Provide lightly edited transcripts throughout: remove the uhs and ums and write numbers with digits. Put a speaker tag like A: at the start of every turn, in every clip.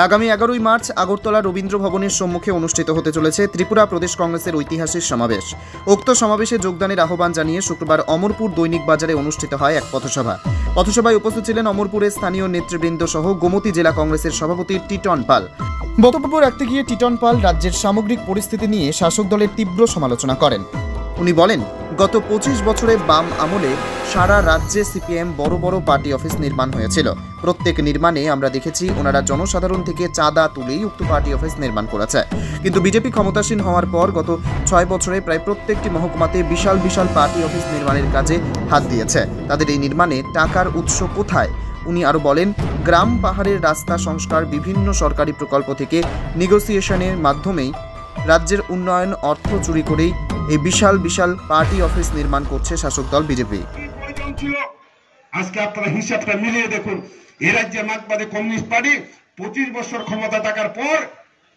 A: আগামী 11ই মার্চ আগরতলা রবীন্দ্র ভবনের সম্মুখে অনুষ্ঠিত হতে চলেছে ত্রিপুরা প্রদেশ কংগ্রেসের ঐতিহাসিক সমাবেশ। উক্ত সমাবেশে যোগদানের আহ্বান জানিয়ে শুক্রবার অমরপুর দৈনিক বাজারে অনুষ্ঠিত হয় এক পথসভা। পথসভায় উপস্থিত ছিলেন অমরপুরের স্থানীয় নেতৃবৃন্দ সহ গোমতী জেলা কংগ্রেসের সভাপতি টিটন পাল। বক্তব্য রাখতে গিয়ে টিটন পাল রাজ্যের সামগ্রিক পরিস্থিতি নিয়ে শাসক দলের তীব্র সমালোচনা করেন। উনি বলেন, গত 25 বছরে বাম আমলে সারা রাজ্যে সিপিএম বড় বড় পার্টি অফিস নির্মাণ হয়েছিল। প্রত্যেক নির্মাণে আমরা দেখেছি ওনারা জনসাধারণ থেকে চাঁদা তুলেই উক্ত পার্টি অফিস নির্মাণ করেছে। কিন্তু বিজেপি ক্ষমতাসীন হওয়ার পর গত 6 বছরে প্রায় প্রত্যেকটি মহকুমাতে বিশাল বিশাল পার্টি অফিস নির্মাণের কাজে হাত দিয়েছে। তাদের এই নির্মাণে টাকার উৎস কোথায়? উনি আরও বলেন, গ্রাম পাহাড়ের রাস্তা সংস্কার, বিভিন্ন সরকারি প্রকল্প থেকে নেগোসিয়েশনের মাধ্যমেই রাজ্যের উন্নয়ন অর্থ চুরি করেই এই বিশাল বিশাল পার্টি অফিস নির্মাণ করছে শাসক দল বিজেপি।
B: আজকে আপনারা হিসাবটা মিলিয়ে দেখুন, এ রাজ্যে মার্ক্সবাদী কমিউনিস্ট পার্টি 25 বছর ক্ষমতা থাকার পর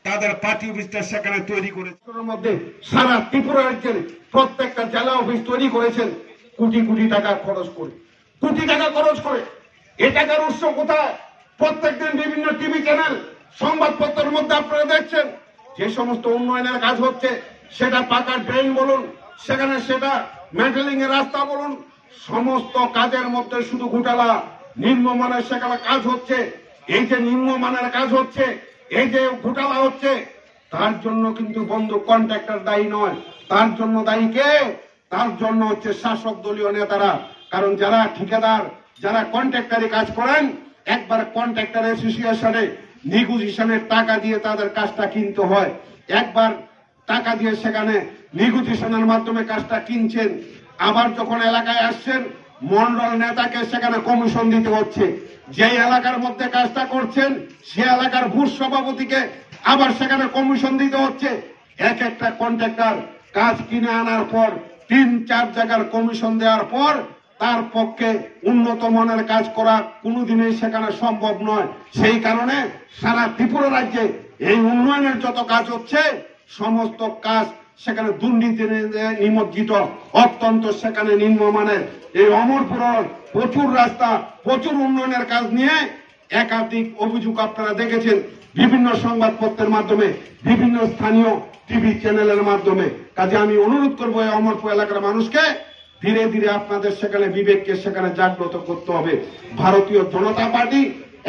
B: তাদের পার্টি অফিসটা সেখানে তৈরি করেছে। মধ্যে সারা ত্রিপুরা রাজ্যের প্রত্যেকটা জেলা অফিস তৈরি করেছেন কোটি কোটি টাকা খরচ করে, কোটি টাকা খরচ করে। এ টাকার উৎস কোথায়? প্রত্যেকদিন বিভিন্ন টিভি চ্যানেল, সংবাদপত্রের মধ্যে আপনারা দেখছেন যে সমস্ত উন্নয়নের কাজ হচ্ছে, সেটা পাকা ড্রেন বলুন, সেখানে সেটা মেটালিং এর রাস্তা বলুন, সমস্ত কাজের মধ্যে শুধু ঘোটালা, নিম্নমানের সেখানে কাজ হচ্ছে। এই যে নিম্নমানের কাজ হচ্ছে, এই যে ঘোটালা হচ্ছে, তার জন্য কিন্তু বন্ধু কন্ট্রাক্টর দায়ী নয়, তার জন্য দায়ী কে? তার জন্য হচ্ছে শাসক দলীয় নেতারা। কারণ যারা ঠিকাদার, যারা কন্ট্রাক্টরি কাজ করেন, একবার কন্ট্রাক্টর অ্যাসোসিয়েশনে নেগোসিয়েশনের টাকা দিয়ে তাদের কাজটা কিনতে হয়। একবার টাকা দিয়ে সেখানে নেগোসিয়েশনের মাধ্যমে কাজটা কিনছেন, আবার যখন এলাকায় আসছেন মন্ডল নেতাকে সেখানে কমিশন দিতে হচ্ছে। যে এলাকার মধ্যে কাজটা করছেন সে এলাকার বুথ সভাপতিকে আবার সেখানে কমিশন দিতে হচ্ছে। এক একটা কন্ট্রাক্টর কাজ কিনে আনার পর 3-4 জায়গার কমিশন দেওয়ার পর তার পক্ষে উন্নত মানের কাজ করা কোনোদিনই সেখানে সম্ভব নয়। সেই কারণে সারা ত্রিপুরা রাজ্যে এই উন্নয়নের যত কাজ হচ্ছে সমস্ত কাজ সেখানে দুর্নীতিতে নিমজ্জিত, অত্যন্ত সেখানে নিম্নমানের। এই অমরপুরের প্রচুর রাস্তা, প্রচুর উন্নয়নের কাজ নিয়ে একাধিক অভিযোগ আপনারা দেখেছেন বিভিন্ন সংবাদপত্রের মাধ্যমে, বিভিন্ন স্থানীয় টিভি চ্যানেলের মাধ্যমে। কাজে আমি অনুরোধ করবো এই অমরপুর এলাকার মানুষকে ধীরে ধীরে আপনাদের সেখানে বিবেককে সেখানে জাগ্রত করতে হবে। ভারতীয় জনতা পার্টি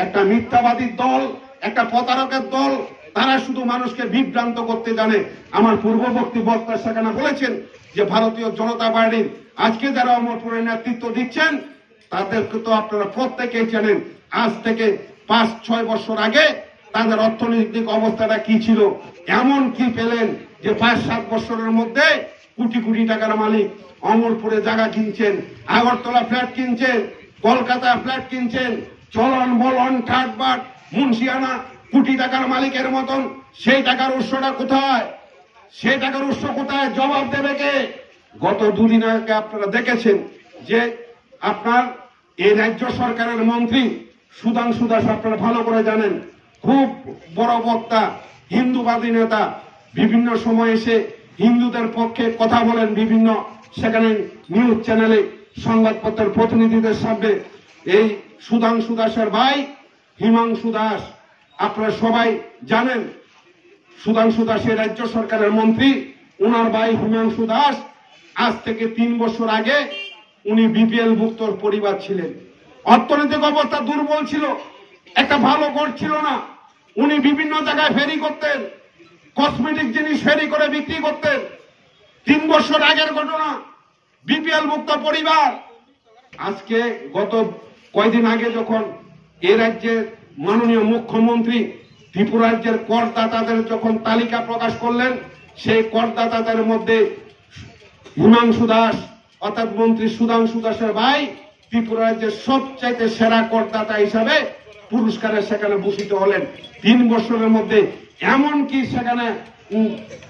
B: একটা মিথ্যাবাদী দল, একটা প্রতারকের দল, তারা শুধু মানুষকে বিভ্রান্ত করতে জানে। আমার পূর্ববর্তী বক্তা সেখানে বলেছেন যে ভারতীয় জনতা পার্টির আজকে যারা অমরপুরের নেতৃত্ব দিচ্ছেন তাদেরকে তো আপনারা প্রত্যেকেই জানেন। আজ থেকে 5-6 বছর আগে তাদের অর্থনৈতিক অবস্থাটা কি ছিল, এমন কি পেলেন যে 5-7 বছরের মধ্যে কোটি কোটি টাকার মালিক। অমরপুরে জায়গা কিনছেন, আগরতলা ফ্ল্যাট কিনছেন, কলকাতা ফ্ল্যাট কিনছেন, চলন বলন ঠাটবাট মুন্সিয়ানা কোটি টাকার মালিকের মতন। সেই টাকার উৎসটা কোথায়? সেই টাকার উৎস কোথায়? জবাব দেবে কে? গত 2 দিন আগে আপনারা দেখেছেন যে আপনার এই রাজ্য সরকারের মন্ত্রী সুধাংশু দাস, আপনারা ভালো করে জানেন, খুব বড় বক্তা, হিন্দুবাদী নেতা, বিভিন্ন সময় এসে হিন্দুদের পক্ষে কথা বলেন বিভিন্ন সেখানে নিউজ চ্যানেলে, সংবাদপত্রের প্রতিনিধিদের সামনে। এই সুধাংশু দাসের ভাই হিমাংশু দাস, আপনারা সবাই জানেন সুধাংশু দাসের রাজ্য সরকারের মন্ত্রী, ওনার ভাই হিমাংশু দাস আজ থেকে 3 বছর আগে উনি বিপিএল ভুক্তর পরিবার ছিলেন। অর্থনৈতিক অবস্থা দুর্বল ছিল, একটা ভালো ঘর ছিল না। উনি বিভিন্ন জায়গায় ফেরি করতেন, কসমেটিক জিনিস ফেরি করে বিক্রি করতেন। 3 বছর আগের ঘটনা, বিপিএল মুক্ত পরিবার। আজকে গত কয়েকদিন আগে যখন এ রাজ্যের মাননীয় মুখ্যমন্ত্রী ত্রিপুরা রাজ্যের করদাতাদের যখন তালিকা প্রকাশ করলেন, সেই করদাতাদের মধ্যে হিমাংশু দাস অর্থাৎ মন্ত্রী সুধাংশু দাসের ভাই ত্রিপুরা রাজ্যের সবচাইতে সেরা করদাতা হিসাবে পুরস্কারে সেখানে ভূষিত হলেন। 3 বছরের মধ্যে এমন কি সেখানে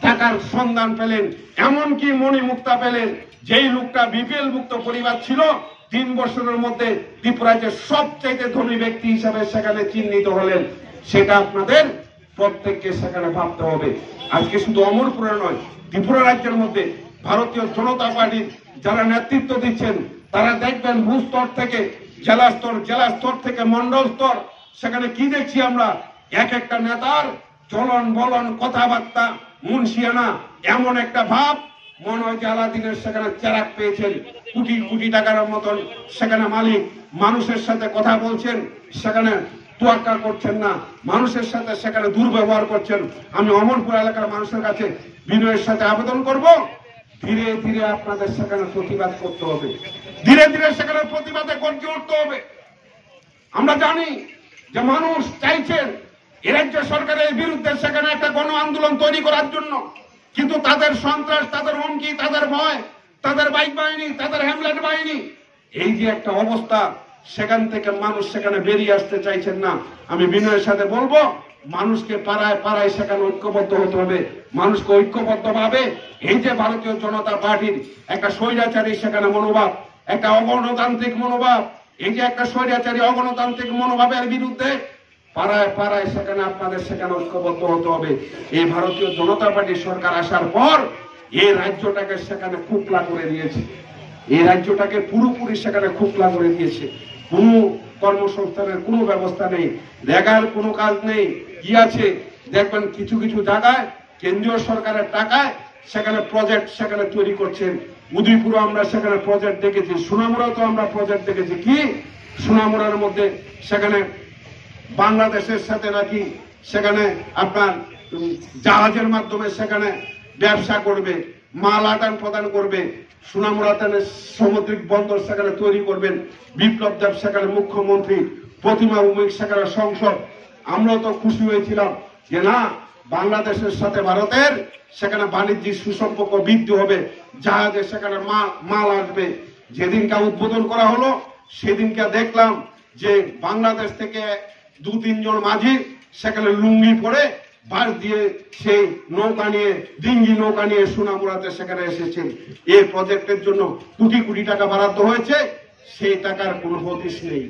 B: টাকার সন্ধান পেলেন, এমন কি মণিমুক্তা পেলেন, যেই লোকটা বিপিএল মুক্ত পরিবার ছিল 3 বছরের মধ্যে ত্রিপুরা রাজ্যের সবচাইতে ধনী ব্যক্তি হিসাবে সেখানে চিহ্নিত হলেন। সেটা আপনাদের প্রত্যেককে সেখানে ভাবতে হবে। আজকে শুধু অমরপুরে নয়, ত্রিপুরা রাজ্যের মধ্যে ভারতীয় জনতা পার্টির যারা নেতৃত্ব দিচ্ছেন তারা দেখবেন বুথ স্তর থেকে জেলা স্তর, জেলা স্তর থেকে মন্ডল স্তর, সেখানে কি দেখছি আমরা? এক একটা নেতার চলন বলন কথাবার্তা মুন্সিয়ানা এমন একটা ভাব, মনে হয় যে আলাদিনের সেখানে চেরাক পেয়েছেন, কোটি কোটি টাকার মতন সেখানে মালিক, মানুষের সাথে কথা বলছেন, সেখানে তোয়াক্কা করছেন না, মানুষের সাথে সেখানে দুর্ব্যবহার করছেন। আমি অমরপুর এলাকার মানুষের কাছে বিনয়ের সাথে আবেদন করব, ধীরে ধীরে আপনাদের সেখানে প্রতিবাদ করতে হবে, ধীরে ধীরে সেখানে প্রতিবাদে গর্জে উঠতে হবে। আমরা জানি যে মানুষ চাইছেন এ রাজ্য সরকারের বিরুদ্ধে সেখানে একটা গণ আন্দোলন তৈরি করার জন্য, কিন্তু তাদের সন্ত্রাস, তাদের হুমকি, তাদের ভয়, তাদের বাইক বাহিনী, তাদের হ্যামলেট বাহিনী, এই যে একটা অবস্থা, সেখান থেকে মানুষ সেখানে বেরিয়ে আসতে চাইছেন না। আমি বিনয়ের সাথে বলবো, মানুষকে পাড়ায় পাড়ায় সেখানে ঐক্যবদ্ধ হতে হবে, মানুষকে ঐক্যবদ্ধ ভাবে এই যে ভারতীয় জনতা পার্টির একটা স্বৈরাচারী সেখানে মনোভাব, একটা অগণতান্ত্রিক মনোভাব, এই যে একটা স্বৈরাচারী অগণতান্ত্রিক মনোভাবের বিরুদ্ধে পাড়ায় পাড়ায় সেখানে আপনাদের সেখানে ঐক্যবদ্ধ হতে হবে। এই ভারতীয় জনতা পার্টির সরকার আসার পর এই রাজ্যটাকে সেখানে খুকলা করে দিয়েছে, এই রাজ্যটাকে পুরোপুরি সেখানে খুকলা করে দিয়েছে। কোনো কর্মসংস্থানের কোনো ব্যবস্থা নেই, রেগার কোনো কাজ নেই। কি আছে দেখবেন, কিছু কিছু জায়গায় কেন্দ্রীয় সরকারের টাকায় সেখানে প্রজেক্ট সেখানে তৈরি করছেন। উদয়পুরে আমরা সেখানে প্রজেক্ট দেখেছি, সোনামুড়া তো আমরা প্রজেক্ট দেখেছি। কি সোনামুড়ার মধ্যে সেখানে বাংলাদেশের সাথে নাকি সেখানে আপনার জাহাজের মাধ্যমে সেখানে ব্যবসা করবে, মাল আদান প্রদান করবে, সোনামুড়াতে সামুদ্রিক বন্দর সেখানে তৈরি করবেন। বিপ্লব দেব সেখানে মুখ্যমন্ত্রী, প্রতিমা ভৌমিক সেখানে সংসদ। আমরা তো খুশি হয়েছিলাম যে না, বাংলাদেশের সাথে ভারতের সেখানে বাণিজ্যিক সুসম্পর্ক বৃদ্ধি হবে, জাহাজে সেখানে মাল আসবে। যেদিনকে উদ্বোধন করা হলো সেদিনকে দেখলাম যে বাংলাদেশ থেকে 2-3 জন মাঝি সেখানে লুঙ্গি পরে বাস দিয়ে সেই নৌকা নিয়ে, ডিঙ্গি নৌকা নিয়ে সোনামুড়াতে সেখানে এসেছেন। এই প্রজেক্টের জন্য কোটি কোটি টাকা বরাদ্দ হয়েছে, সেই টাকার কোনো হদিশ নেই।